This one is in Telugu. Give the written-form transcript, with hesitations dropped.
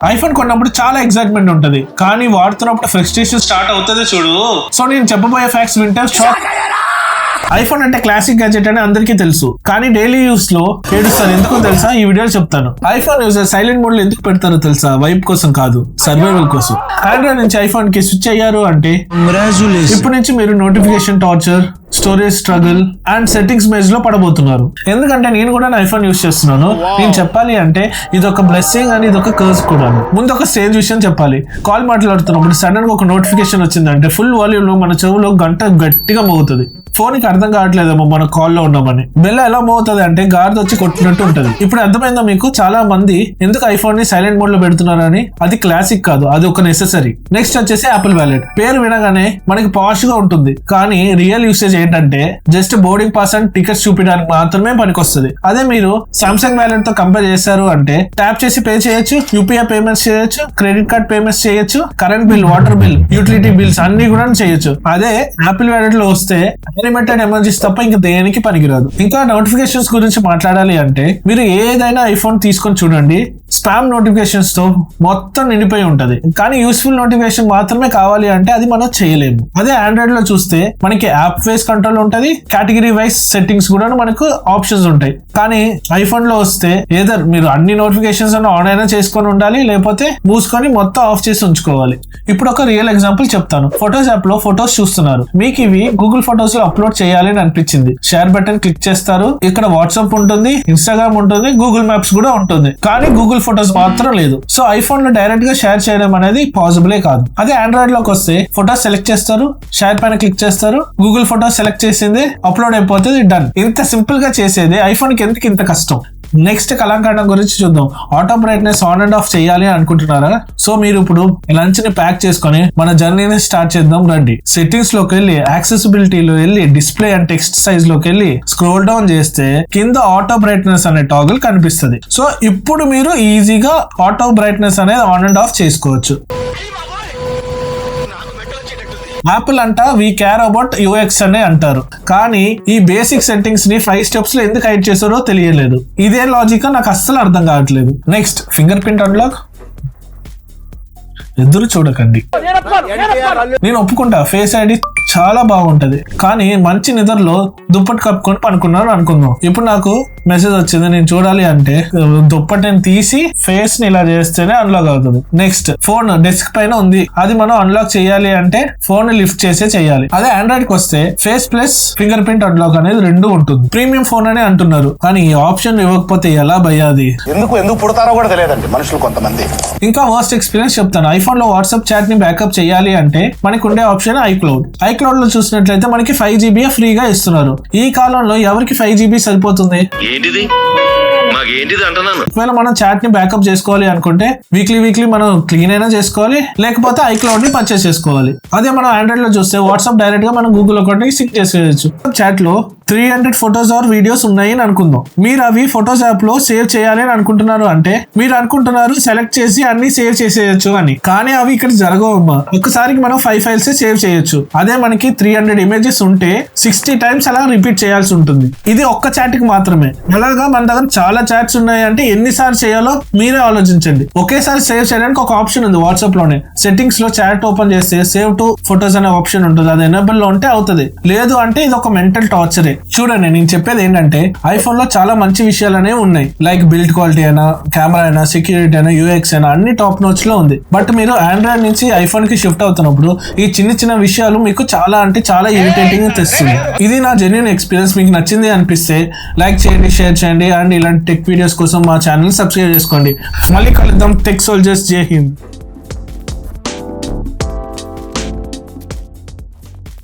ఐఫోన్ కొన్నప్పుడు చాలా ఎక్సైట్మెంట్ ఉంటది, కానీ వాడుతున్నప్పుడు ఫ్రస్ట్రేషన్ స్టార్ట్ అవుతుంది చూడు. సో నేను చెప్పబోయే ఫ్యాక్ట్స్ వింటే షాక్. ఐఫోన్ అంటే క్లాసిక్ గ్యాజెట్ అని అందరికీ తెలుసు, కానీ డైలీ యూస్ లో ఏడుస్తారు. ఎందుకో తెలుసా? ఈ వీడియోలో చెప్తాను. ఐఫోన్ యూజర్ సైలెంట్ మోడ్ లో ఎందుకు పెడతారో తెలుసా? వైప్ కోసం కాదు, సర్వైవల్ కోసం. ఆండ్రాయిడ్ నుంచి ఐఫోన్ కి స్విచ్ అయ్యారు అంటే ఇప్పటి నుంచి మీరు notification torture, storage struggle and settings maze లో పడబోతున్నారు. ఎందుకంటే నేను కూడా ఐఫోన్ యూస్ చేస్తున్నాను. నేను చెప్పాలి అంటే ఇది ఒక బ్లెస్సింగ్ అని ఇది ఒక కర్స్ కూడా. ముందు ఒక స్టేజ్ విషయం చెప్పాలి. కాల్ మాట్లాడుతున్నప్పుడు సడన్ గా ఒక నోటిఫికేషన్ వచ్చిందంటే ఫుల్ వాల్యూమ్ లో మన చెవులో గంట గట్టిగా మోగుతుంది. ఫోన్ కి అర్థం కావట్లేదేమో మన కాల్లో ఉన్నామని. బెల్ ఎలా మోగుతుంది అంటే గార్డ్ వచ్చి కొట్టినట్టు ఉంటది. ఇప్పుడు అర్థమైందా మీకు? చాలా మంది ఎందుకు ఐఫోన్ ని సైలెంట్ మోడ్ లో పెడుతున్నారని. అది క్లాసిక్ కాదు, అది ఒక నెసెసరీ. నెక్స్ట్ వచ్చేసి యాపిల్ వ్యాలెట్. పేరు వినగానే మనకి పాష్ గా ఉంటుంది, కానీ రియల్ యూసేజ్ ఏంటంటే just boarding pass and tickets చూపించడానికి మాత్రమే పనికొస్తుంది. అదే మీరు సామ్సంగ్ వ్యాలెట్ తో కంపేర్ చేశారు అంటే ట్యాప్ చేసి పే చేయొచ్చు, యూపీఐ పేమెంట్స్ చేయొచ్చు, క్రెడిట్ కార్డ్ పేమెంట్స్ చేయొచ్చు, current bill, water bill, utility bills అన్ని కూడా చేయొచ్చు. అదే యాపిల్ వ్యాలెట్ లో వస్తే అన్లిమిటెడ్ ఎమర్జెన్సీ తప్ప ఇంకా దేనికి పనికిరాదు. ఇంకా నోటిఫికేషన్స్ గురించి మాట్లాడాలి అంటే మీరు ఏదైనా ఐఫోన్ తీసుకొని చూడండి, స్పామ్ నోటిఫికేషన్స్ తో మొత్తం నిండిపోయి ఉంటది. కానీ యూస్ఫుల్ నోటిఫికేషన్ మాత్రమే కావాలి అంటే అది మనం చేయలేము. అదే ఆండ్రాయిడ్ లో చూస్తే మనకి యాప్ వైస్ కంట్రోల్ ఉంటది, కేటగిరీ వైస్ సెట్టింగ్స్ కూడా మనకు ఆప్షన్స్ ఉంటాయి. కానీ ఐఫోన్ లో వస్తే ఏదర్ మీరు అన్ని నోటిఫికేషన్స్ ఆన్ అయినా చేసుకొని ఉండాలి, లేకపోతే మూసుకొని మొత్తం ఆఫ్ చేసి ఉంచుకోవాలి. ఇప్పుడు ఒక రియల్ ఎగ్జాంపుల్ చెప్తాను. ఫొటోస్ యాప్ లో ఫొటోస్ చూస్తున్నారు. మీకు ఇవి గూగుల్ ఫొటోస్ లో అప్లోడ్ చేయాలి అని అనిపించింది. షేర్ బటన్ క్లిక్ చేస్తారు. ఇక్కడ వాట్సాప్ ఉంటుంది, ఇన్స్టాగ్రామ్ ఉంటుంది, గూగుల్ మ్యాప్స్ కూడా ఉంటుంది. కానీ గూగుల్ ఫొటోస్ మాత్రం లేదు. సో ఐఫోన్ లో డైరెక్ట్ గా షేర్ చేయడం అనేది పాసిబులే కాదు. అదే ఆండ్రాయిడ్ లోకి వస్తే ఫొటోస్ సెలెక్ట్ చేస్తారు, షేర్ పైన క్లిక్ చేస్తారు, గూగుల్ ఫొటోస్ సెలెక్ట్ చేసింది అప్లోడ్ అయిపోతుంది, డన్. ఇంత సింపుల్ గా చేసేది ఐఫోన్ కి ఎందుకు ఇంత కష్టం? నెక్స్ట్ కళాకాండం గురించి చూద్దాం. Auto brightness on and of చేయాలి అనుకుంటున్నారా? సో మీరు ఇప్పుడు లంచ్ ని ప్యాక్ చేసుకొని మన జర్నీని స్టార్ట్ చేద్దాం రండి. సెట్టింగ్స్ లోకి వెళ్ళి యాక్సెసిబిలిటీలో వెళ్ళి డిస్ప్లే అండ్ టెక్స్ట్ సైజ్ లోకి వెళ్ళి స్క్రోల్ డౌన్ చేస్తే కింద ఆటో బ్రైట్నెస్ అనే టాగుల్ కనిపిస్తుంది. సో ఇప్పుడు మీరు ఈజీగా ఆటో బ్రైట్నెస్ అనేది ఆన్ అండ్ ఆఫ్ చేసుకోవచ్చు. యాపిల్ అంట వీ కేర్ అబౌట్ యూఎక్స్ అనే అంటారు, కానీ ఈ బేసిక్ సెట్టింగ్స్ ని 5 స్టెప్స్ లో ఎందుకు హైడ్ చేసారో తెలియలేదు. ఇదే లాజిక్ నాకు అస్సలు అర్థం కావట్లేదు. Next finger print unlock. ఎదురు చూడకండి, నేను ఒప్పుకుంటా ఫేస్ ఐడి చాలా బాగుంటది, కానీ మంచి నిద్రలో దుప్పటి కప్పుకొని పనుకున్నాను అనుకుందాం. ఇప్పుడు నాకు మెసేజ్ వచ్చింది, నేను చూడాలి అంటే దుప్పటిని తీసి ఫేస్ ని ఇలా చేస్తేనే అన్లాక్ అవుతుంది. నెక్స్ట్ ఫోన్ డెస్క్ పైన ఉంది, అది మనం అన్లాక్ చేయాలి అంటే ఫోన్ లిఫ్ట్ చేసే చేయాలి. అదే ఆండ్రాయిడ్ కి వస్తే face plus finger print unlock అనేది 2 ఉంటుంది. ప్రీమియం ఫోన్ అనే అంటున్నారు, కానీ ఈ ఆప్షన్ ఇవ్వకపోతే ఎలా భయ్యాది? ఎందుకు పుడతారో కూడా తెలియదండి మనుషులు కొంతమంది. ఇంకా వర్స్ట్ ఎక్స్పీరియన్స్ చెప్తాను. ఐఫోన్ లో వాట్సాప్ చాట్ ని బ్యాకప్ చేయాలి అంటే మనకు ఉండే ఆప్షన్ ఐక్లౌడ్. ఐక్లౌడ్ లో చూసినట్లయితే మనకి 5 GB ఫ్రీగా ఇస్తున్నారు. ఈ కాలంలో ఎవరికి 5 GB సరిపోతుంది? ఒకవేళ మనం చాట్ ని బ్యాకప్ చేసుకోవాలి అనుకుంటే వీక్లీ మనం క్లీన్ అయినా చేసుకోవాలి, లేకపోతే ఐక్లౌడ్ ని పర్చేస్ చేసుకోవాలి. అదే మనం ఆండ్రాయిడ్ లో చూస్తే వాట్సాప్ డైరెక్ట్ గా మనం గూగుల్ అకౌంట్ కి సింక్ చేసుకోవచ్చు. చాట్ లో 300 ఫొటోస్ ఆర్ వీడియోస్ ఉన్నాయి అని అనుకుందాం. మీరు అవి ఫొటోస్ యాప్ లో సేవ్ చేయాలి అని అనుకుంటున్నారు అంటే మీరు అనుకుంటున్నారు సెలెక్ట్ చేసి అన్ని సేవ్ చేసేయచ్చు అని, కానీ అవి ఇక్కడ జరగవమ్మా. ఒక్కసారికి మనం 5 ఫైల్స్ సేవ్ చేయొచ్చు. అదే మనకి 300 ఇమేజెస్ ఉంటే 60 టైమ్స్ అలా రిపీట్ చేయాల్సి ఉంటుంది. ఇది ఒక్క చాట్ కి మాత్రమే. అలాగా మన దగ్గర చాలా చాట్స్ ఉన్నాయి అంటే ఎన్నిసార్లు చేయాలో మీరే ఆలోచించండి. ఒకేసారి సేవ్ చేయడానికి ఒక ఆప్షన్ ఉంది వాట్సాప్ లోనే. సెట్టింగ్స్ లో చాట్ ఓపెన్ చేస్తే సేవ్ టు ఫొటోస్ అనే ఆప్షన్ ఉంటుంది, అది ఎనేబుల్ లో ఉంటే అవుతుంది. లేదు అంటే ఇది ఒక మెంటల్ టార్చరే. చూడండి, నేను చెప్పేది ఏంటంటే ఐఫోన్ లో చాలా మంచి విషయాలు అనేవి ఉన్నాయి. లైక్ బిల్డ్ క్వాలిటీ అయినా, కెమెరా అయినా, సెక్యూరిటీ అయినా, యూఎక్స్ అయినా అన్ని టాప్ నోట్స్ లో ఉంది. బట్ మీరు ఆండ్రాయిడ్ నుంచి ఐఫోన్ కి షిఫ్ట్ అవుతున్నప్పుడు ఈ చిన్న విషయాలు మీకు చాలా అంటే చాలా ఇరిటేటింగ్ తెస్తుంది. ఇది నా జెన్యూన్ ఎక్స్పీరియన్స్. మీకు నచ్చింది అనిపిస్తే లైక్ చేయండి, షేర్ చేయండి అండ్ ఇలాంటి టెక్ వీడియోస్ కోసం మా ఛానల్ సబ్స్క్రైబ్ చేసుకోండి. మళ్ళీ కలుద్దాం. Tech soldiers. జై హింద్.